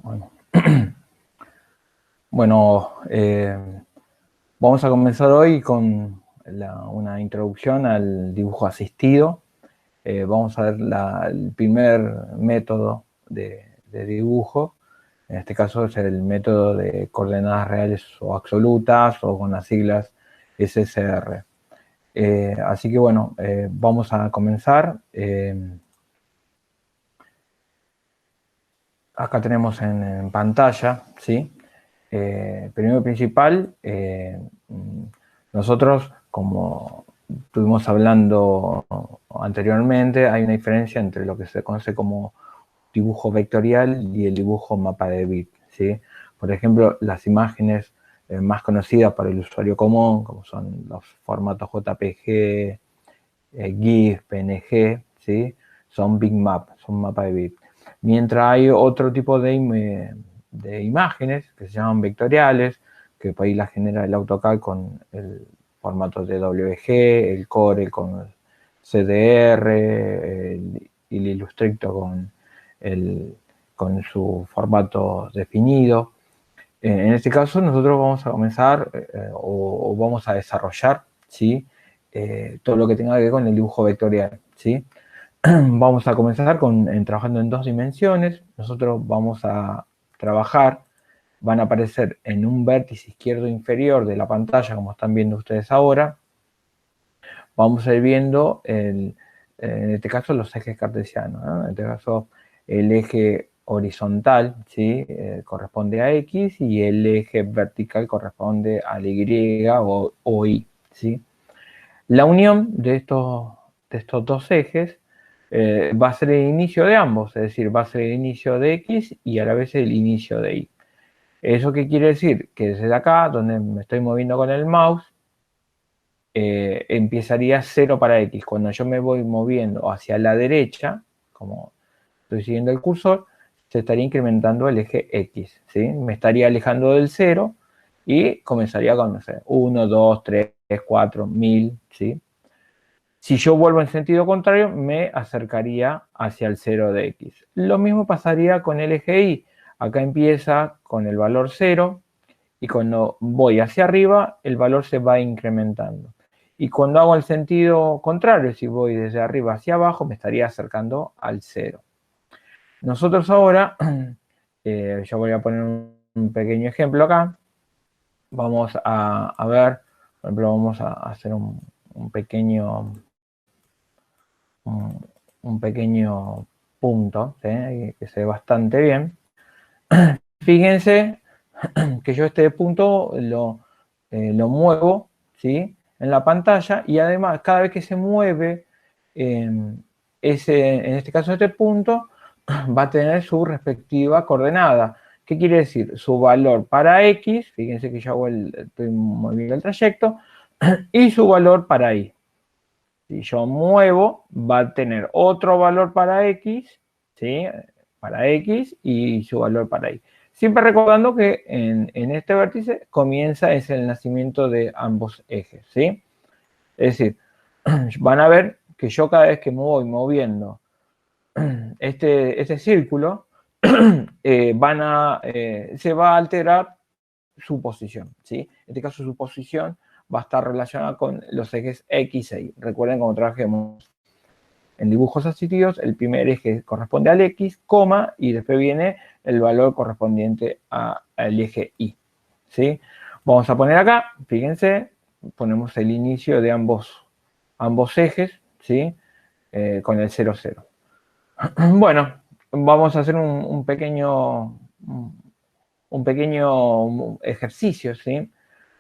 Bueno, bueno vamos a comenzar hoy con una introducción al dibujo asistido. Vamos a ver el primer método de dibujo. En este caso es el método de coordenadas reales o absolutas, o con las siglas SSR. Así que bueno, vamos a comenzar. Acá tenemos en pantalla, ¿sí? Primero principal, nosotros, como estuvimos hablando anteriormente, hay una diferencia entre lo que se conoce como dibujo vectorial y el dibujo mapa de bit, ¿sí? Por ejemplo, las imágenes más conocidas para el usuario común, como son los formatos JPG, GIF, PNG, ¿sí? Son bitmap, son mapa de bit. Mientras hay otro tipo de imágenes que se llaman vectoriales, que por ahí las genera el AutoCAD con el formato de WG, el Core con CDR, el Illustrator con su formato definido. En este caso nosotros vamos a comenzar o vamos a desarrollar, ¿sí? Todo lo que tenga que ver con el dibujo vectorial, ¿sí? Vamos a comenzar trabajando en 2 dimensiones. Nosotros vamos a trabajar, van a aparecer en un vértice izquierdo inferior de la pantalla, como están viendo ustedes ahora. Vamos a ir viendo, en este caso, los ejes cartesianos, ¿no? En este caso, el eje horizontal, ¿sí? Corresponde a X, y el eje vertical corresponde al Y o Y, ¿sí? La unión de estos 2 ejes va a ser el inicio de ambos, es decir, va a ser el inicio de X y a la vez el inicio de Y. ¿Eso qué quiere decir? Que desde acá, donde me estoy moviendo con el mouse, empezaría 0 para X. Cuando yo me voy moviendo hacia la derecha, como estoy siguiendo el cursor, se estaría incrementando el eje X, ¿sí? Me estaría alejando del 0 y comenzaría con, no sé, 1, 2, 3, 4, 1000, ¿sí? Si yo vuelvo en sentido contrario, me acercaría hacia el 0 de X. Lo mismo pasaría con el eje Y. Acá empieza con el valor 0 y cuando voy hacia arriba, el valor se va incrementando. Y cuando hago el sentido contrario, si voy desde arriba hacia abajo, me estaría acercando al 0. Nosotros ahora, yo voy a poner un pequeño ejemplo acá. Vamos a ver, por ejemplo, vamos a hacer un pequeño punto, ¿sí? Que se ve bastante bien. Fíjense que yo este punto lo muevo, ¿sí? En la pantalla, y además cada vez que se mueve en este caso este punto, va a tener su respectiva coordenada. ¿Qué quiere decir? Su valor para X, fíjense que yo estoy moviendo el trayecto, y su valor para Y. Si yo muevo, va a tener otro valor para X, ¿sí? Para X y su valor para Y. Siempre recordando que en este vértice comienza es el nacimiento de ambos ejes, ¿sí? Es decir, van a ver que yo cada vez que me voy moviendo este círculo, se va a alterar su posición, ¿sí? En este caso su posición va a estar relacionada con los ejes X e Y. Recuerden cuando trabajemos en dibujos asistidos, el primer eje corresponde al X, coma, y después viene el valor correspondiente al eje Y, ¿sí? Vamos a poner acá, fíjense, ponemos el inicio de ambos ejes, ¿sí? Con el 0, 0. Bueno, vamos a hacer un pequeño ejercicio, ¿sí?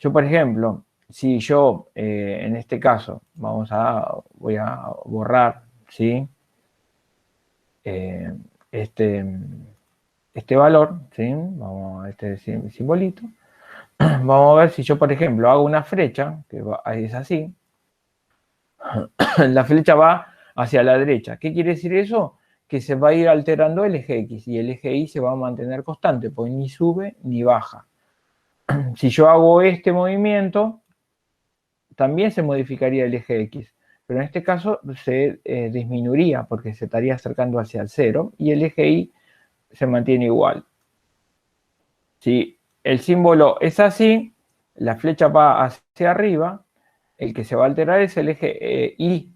Yo, por ejemplo, si yo, en este caso, voy a borrar, ¿sí? Este valor, ¿sí? Vamos a este simbolito. Vamos a ver si yo, por ejemplo, hago una flecha, que es así. La flecha va hacia la derecha. ¿Qué quiere decir eso? Que se va a ir alterando el eje X y el eje Y se va a mantener constante, pues ni sube ni baja. Si yo hago este movimiento, también se modificaría el eje X, pero en este caso se disminuiría porque se estaría acercando hacia el 0 y el eje Y se mantiene igual. Si el símbolo es así, la flecha va hacia arriba, el que se va a alterar es el eje Y,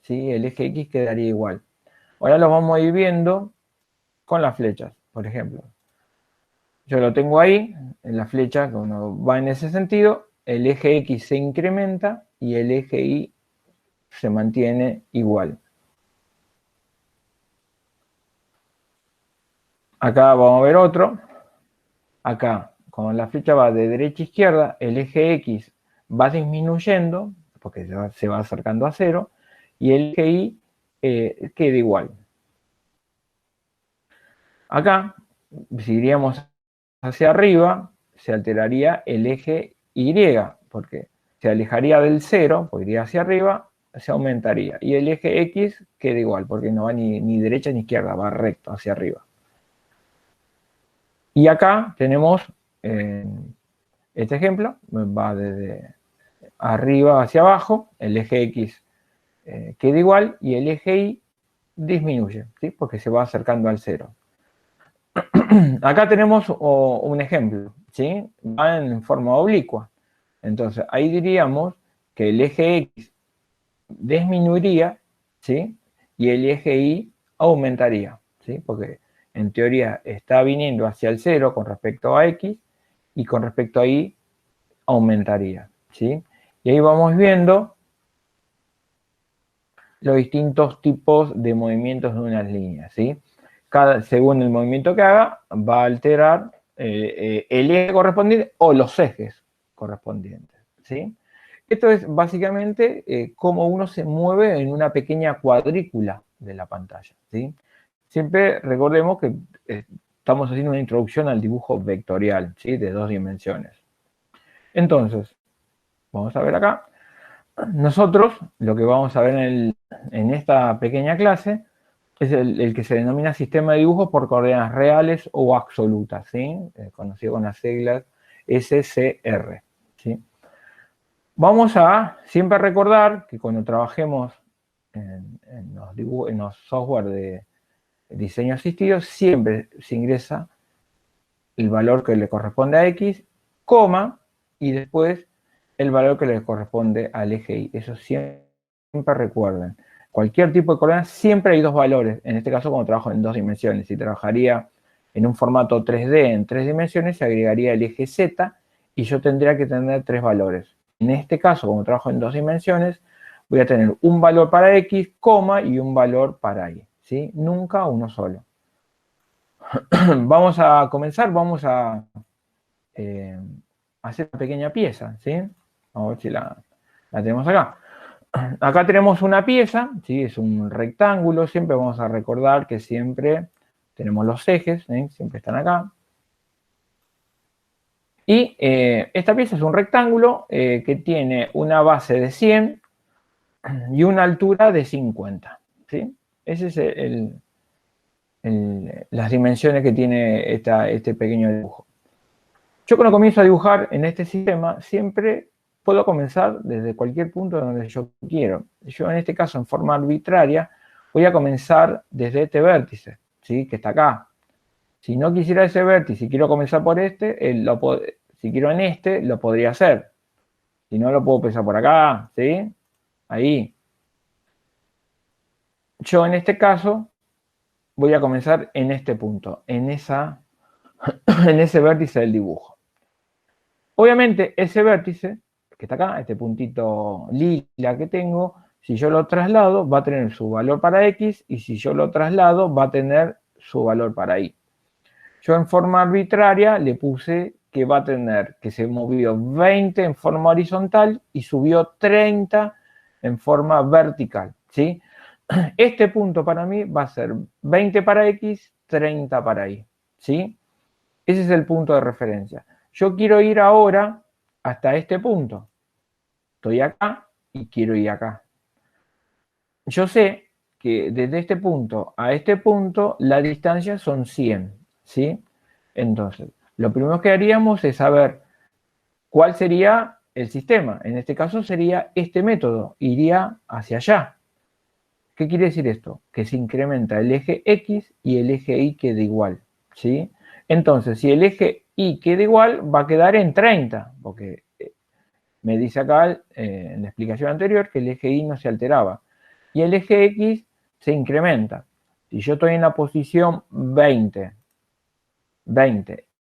¿sí? El eje X quedaría igual. Ahora lo vamos a ir viendo con las flechas, por ejemplo. Yo lo tengo ahí, en la flecha, cuando va en ese sentido, el eje X se incrementa y el eje Y se mantiene igual. Acá vamos a ver otro. Acá, cuando la flecha va de derecha a izquierda, el eje X va disminuyendo, porque se va acercando a cero, y el eje Y queda igual. Acá, si iríamos hacia arriba, se alteraría el eje Y, porque se alejaría del cero, pues iría hacia arriba, se aumentaría. Y el eje X queda igual, porque no va ni derecha ni izquierda, va recto hacia arriba. Y acá tenemos este ejemplo, va desde arriba hacia abajo, el eje X queda igual y el eje Y disminuye, ¿sí? Porque se va acercando al cero. Acá tenemos un ejemplo, ¿sí? Va en forma oblicua. Entonces, ahí diríamos que el eje X disminuiría, ¿sí? Y el eje Y aumentaría, ¿sí? Porque en teoría está viniendo hacia el cero con respecto a X y con respecto a Y aumentaría, ¿sí? Y ahí vamos viendo los distintos tipos de movimientos de unas líneas, ¿sí? Según el movimiento que haga, va a alterar el eje correspondiente o los ejes correspondientes, ¿sí? Esto es básicamente cómo uno se mueve en una pequeña cuadrícula de la pantalla, ¿sí? Siempre recordemos que estamos haciendo una introducción al dibujo vectorial, ¿sí? De 2 dimensiones. Entonces, vamos a ver acá. Nosotros lo que vamos a ver en esta pequeña clase es el que se denomina sistema de dibujos por coordenadas reales o absolutas, ¿sí? Conocido con las siglas SCR, ¿sí? Vamos a siempre recordar que cuando trabajemos en los software de diseño asistido, siempre se ingresa el valor que le corresponde a X, coma, y después el valor que le corresponde al eje Y. Eso siempre recuerden. Cualquier tipo de coordenadas siempre hay 2 valores. En este caso, cuando trabajo en 2 dimensiones, si trabajaría en un formato 3D en 3 dimensiones, se agregaría el eje Z y yo tendría que tener 3 valores. En este caso, como trabajo en 2 dimensiones, voy a tener un valor para X, coma, y un valor para Y, ¿sí? Nunca uno solo. Vamos a comenzar, vamos a hacer una pequeña pieza, ¿sí? Vamos a ver si la tenemos acá. Acá tenemos una pieza, ¿sí? Es un rectángulo, siempre vamos a recordar que siempre tenemos los ejes, ¿sí? Siempre están acá. Y esta pieza es un rectángulo que tiene una base de 100 y una altura de 50, ¿sí? Ese es las dimensiones que tiene este pequeño dibujo. Yo cuando comienzo a dibujar en este sistema, siempre puedo comenzar desde cualquier punto donde yo quiero. Yo en este caso, en forma arbitraria, voy a comenzar desde este vértice, ¿sí? Que está acá. Si no quisiera ese vértice y quiero comenzar por este, si quiero en este, lo podría hacer. Si no, lo puedo empezar por acá, ¿sí? Ahí. Yo en este caso voy a comenzar en este punto, en ese vértice del dibujo. Obviamente, ese vértice que está acá, este puntito lila que tengo, si yo lo traslado, va a tener su valor para X, y si yo lo traslado, va a tener su valor para Y. Yo en forma arbitraria le puse que va a tener que se movió 20 en forma horizontal y subió 30 en forma vertical, ¿sí? Este punto para mí va a ser 20 para X, 30 para Y, ¿sí? Ese es el punto de referencia. Yo quiero ir ahora hasta este punto. Estoy acá y quiero ir acá. Yo sé que desde este punto a este punto la distancia son 100, ¿sí? Entonces, lo primero que haríamos es saber cuál sería el sistema. En este caso sería este método, iría hacia allá. ¿Qué quiere decir esto? Que se incrementa el eje X y el eje Y queda igual, ¿sí? Entonces, si el eje Y queda igual, va a quedar en 30, porque me dice acá en la explicación anterior que el eje Y no se alteraba. Y el eje X se incrementa. Si yo estoy en la posición 20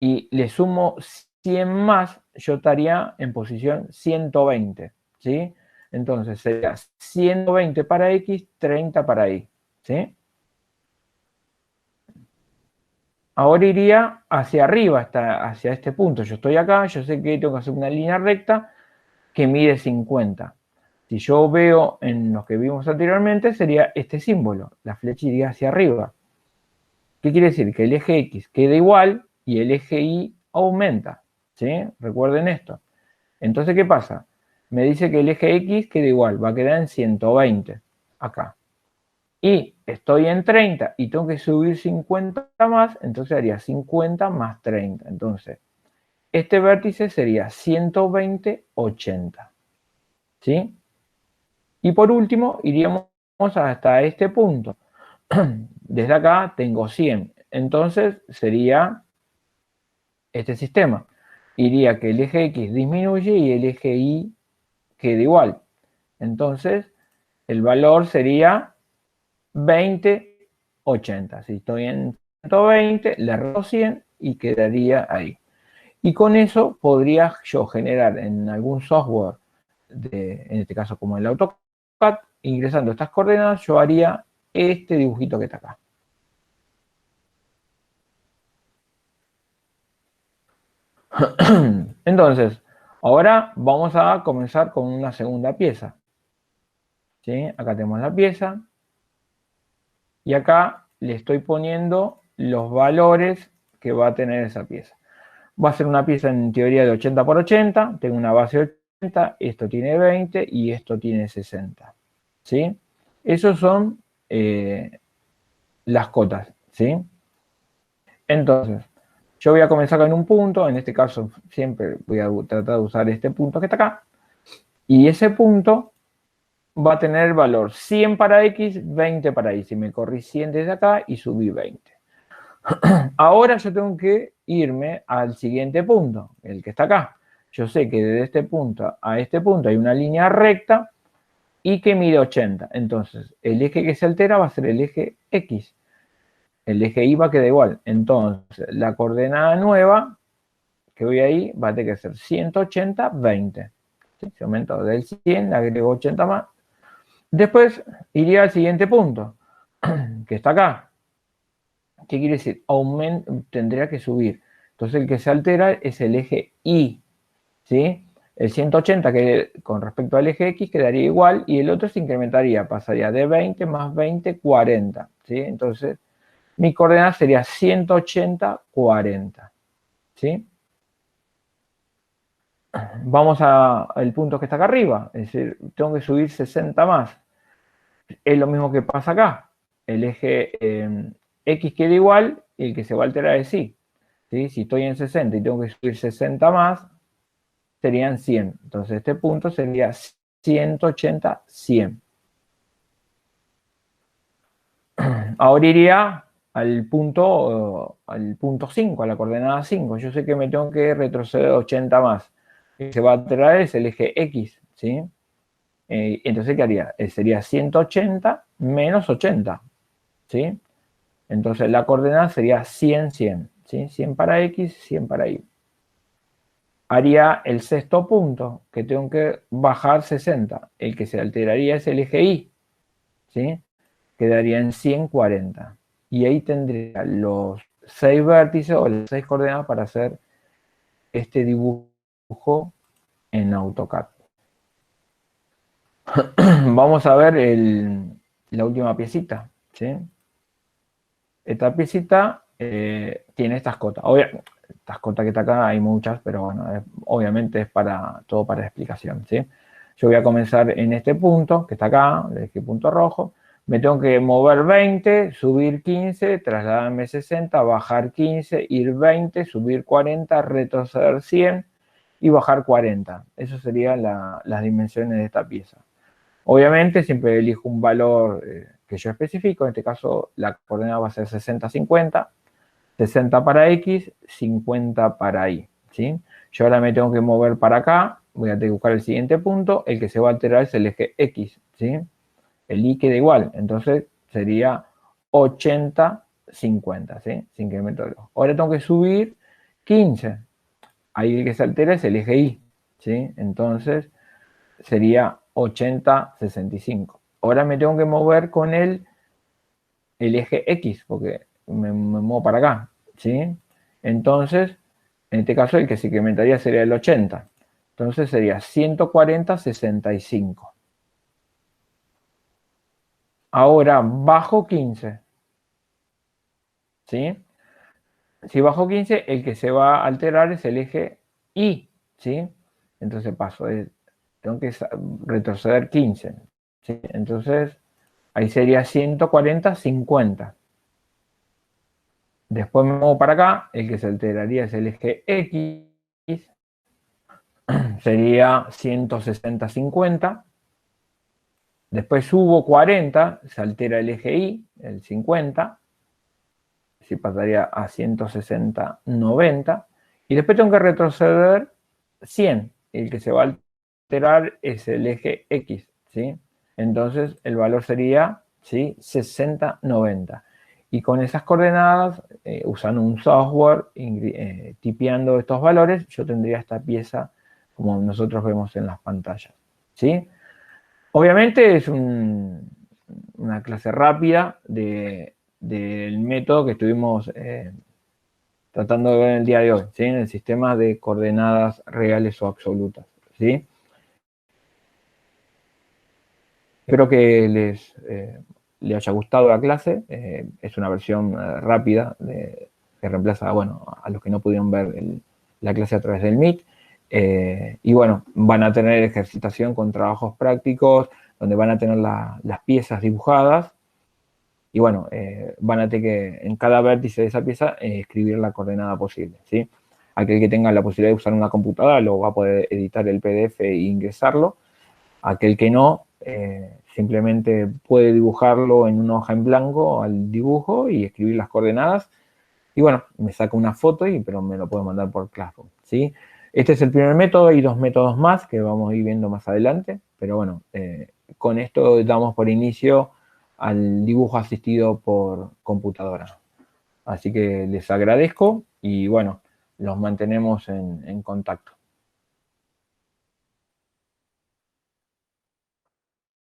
y le sumo 100 más, yo estaría en posición 120, ¿sí? Entonces sería 120 para X, 30 para Y, ¿sí? Ahora iría hacia arriba, hacia este punto. Yo estoy acá, yo sé que tengo que hacer una línea recta que mide 50. Si yo veo en los que vimos anteriormente, sería este símbolo. La flecha iría hacia arriba. ¿Qué quiere decir? Que el eje X queda igual y el eje Y aumenta, ¿sí? Recuerden esto. Entonces, ¿qué pasa? Me dice que el eje X queda igual, va a quedar en 120, acá. Y estoy en 30 y tengo que subir 50 más, entonces haría 50 más 30. Entonces, este vértice sería 120, 80, ¿sí? Y por último, iríamos hasta este punto. Desde acá tengo 100, entonces sería este sistema. Iría que el eje X disminuye y el eje Y queda igual. Entonces, el valor sería 20, 80. Si estoy en 120, le resto 100 y quedaría ahí. Y con eso podría yo generar en algún software, en este caso como el AutoCAD, ingresando estas coordenadas, yo haría este dibujito que está acá. Entonces, ahora vamos a comenzar con una segunda pieza. ¿Sí? Acá tenemos la pieza. Y acá le estoy poniendo los valores que va a tener esa pieza. Va a ser una pieza en teoría de 80 por 80. Tengo una base de 80. Esto tiene 20 y esto tiene 60. ¿Sí? Esos son las cotas. ¿Sí? Entonces, yo voy a comenzar con un punto, en este caso siempre voy a tratar de usar este punto que está acá, y ese punto va a tener el valor 100 para X, 20 para Y. Si me corrí 100 desde acá y subí 20. Ahora yo tengo que irme al siguiente punto, el que está acá. Yo sé que desde este punto a este punto hay una línea recta y que mide 80. Entonces, el eje que se altera va a ser el eje X. El eje Y va a quedar igual. Entonces, la coordenada nueva que voy ahí va a tener que ser 180, 20. ¿Sí? Se aumentó del 100, le agrego 80 más. Después iría al siguiente punto, que está acá. ¿Qué quiere decir? Tendría que subir. Entonces el que se altera es el eje Y, ¿sí? El 180 que con respecto al eje X quedaría igual y el otro se incrementaría, pasaría de 20 más 20, 40, ¿sí? Entonces mi coordenada sería 180, 40, ¿sí? Vamos al punto que está acá arriba, es decir, tengo que subir 60 más. Es lo mismo que pasa acá. El eje X queda igual y el que se va a alterar es Y. ¿Sí? Si estoy en 60 y tengo que subir 60 más, serían 100. Entonces este punto sería 180, 100. Ahora iría al punto 5, a la coordenada 5. Yo sé que me tengo que retroceder 80 más. El que se va a alterar es el eje X, ¿sí? Entonces, ¿qué haría? Sería 180 menos 80, ¿sí? Entonces la coordenada sería 100, 100, ¿sí? 100 para X, 100 para Y. Haría el sexto punto, que tengo que bajar 60. El que se alteraría es el eje Y, ¿sí? Quedaría en 140. Y ahí tendría los 6 vértices o las 6 coordenadas para hacer este dibujo en AutoCAD. Vamos a ver la última piecita, ¿sí? Esta piecita tiene estas cotas. Estas cotas que está acá hay muchas, pero bueno, obviamente es todo para explicación, ¿sí? Yo voy a comenzar en este punto, que está acá, este punto rojo. Me tengo que mover 20, subir 15, trasladarme 60, bajar 15, ir 20, subir 40, retroceder 100 y bajar 40. Esas serían las dimensiones de esta pieza. Obviamente siempre elijo un valor que yo especifico, en este caso la coordenada va a ser 60, 50. 60 para X, 50 para Y, ¿sí? Yo ahora me tengo que mover para acá, voy a tener que buscar el siguiente punto, el que se va a alterar es el eje X, ¿sí? El Y queda igual, entonces sería 80, 50, ¿sí? Se incrementa el 2. Ahora tengo que subir 15. Ahí el que se altera es el eje Y, ¿sí? Entonces sería 80, 65. Ahora me tengo que mover con el eje X, porque me muevo para acá, ¿sí? Entonces, en este caso el que se incrementaría sería el 80. Entonces sería 140, 65. Ahora bajo 15, ¿sí? Si bajo 15, el que se va a alterar es el eje Y, ¿sí? Entonces tengo que retroceder 15, ¿sí? Entonces, ahí sería 140, 50. Después me muevo para acá, el que se alteraría es el eje X, sería 160, 50. Después subo 40, se altera el eje Y, el 50. Si pasaría a 160, 90. Y después tengo que retroceder 100. El que se va a alterar es el eje X, ¿sí? Entonces el valor sería, ¿sí? 60, 90. Y con esas coordenadas, usando un software, tipeando estos valores, yo tendría esta pieza como nosotros vemos en las pantallas, ¿sí? Obviamente es una clase rápida del método que estuvimos tratando de ver en el día de hoy, ¿sí? En el sistema de coordenadas reales o absolutas, ¿sí? Espero que les haya gustado la clase. Es una versión rápida que reemplaza, bueno, a los que no pudieron ver la clase a través del Meet. Y bueno, van a tener ejercitación con trabajos prácticos, donde van a tener las piezas dibujadas. Y bueno, van a tener que en cada vértice de esa pieza escribir la coordenada posible, ¿sí? Aquel que tenga la posibilidad de usar una computadora lo va a poder editar el PDF e ingresarlo. Aquel que no, simplemente puede dibujarlo en una hoja en blanco al dibujo y escribir las coordenadas. Y bueno, me saca una foto, pero me lo puedo mandar por Classroom, ¿sí? Este es el primer método, y 2 métodos más que vamos a ir viendo más adelante. Pero bueno, con esto damos por inicio al dibujo asistido por computadora. Así que les agradezco y bueno, los mantenemos en contacto.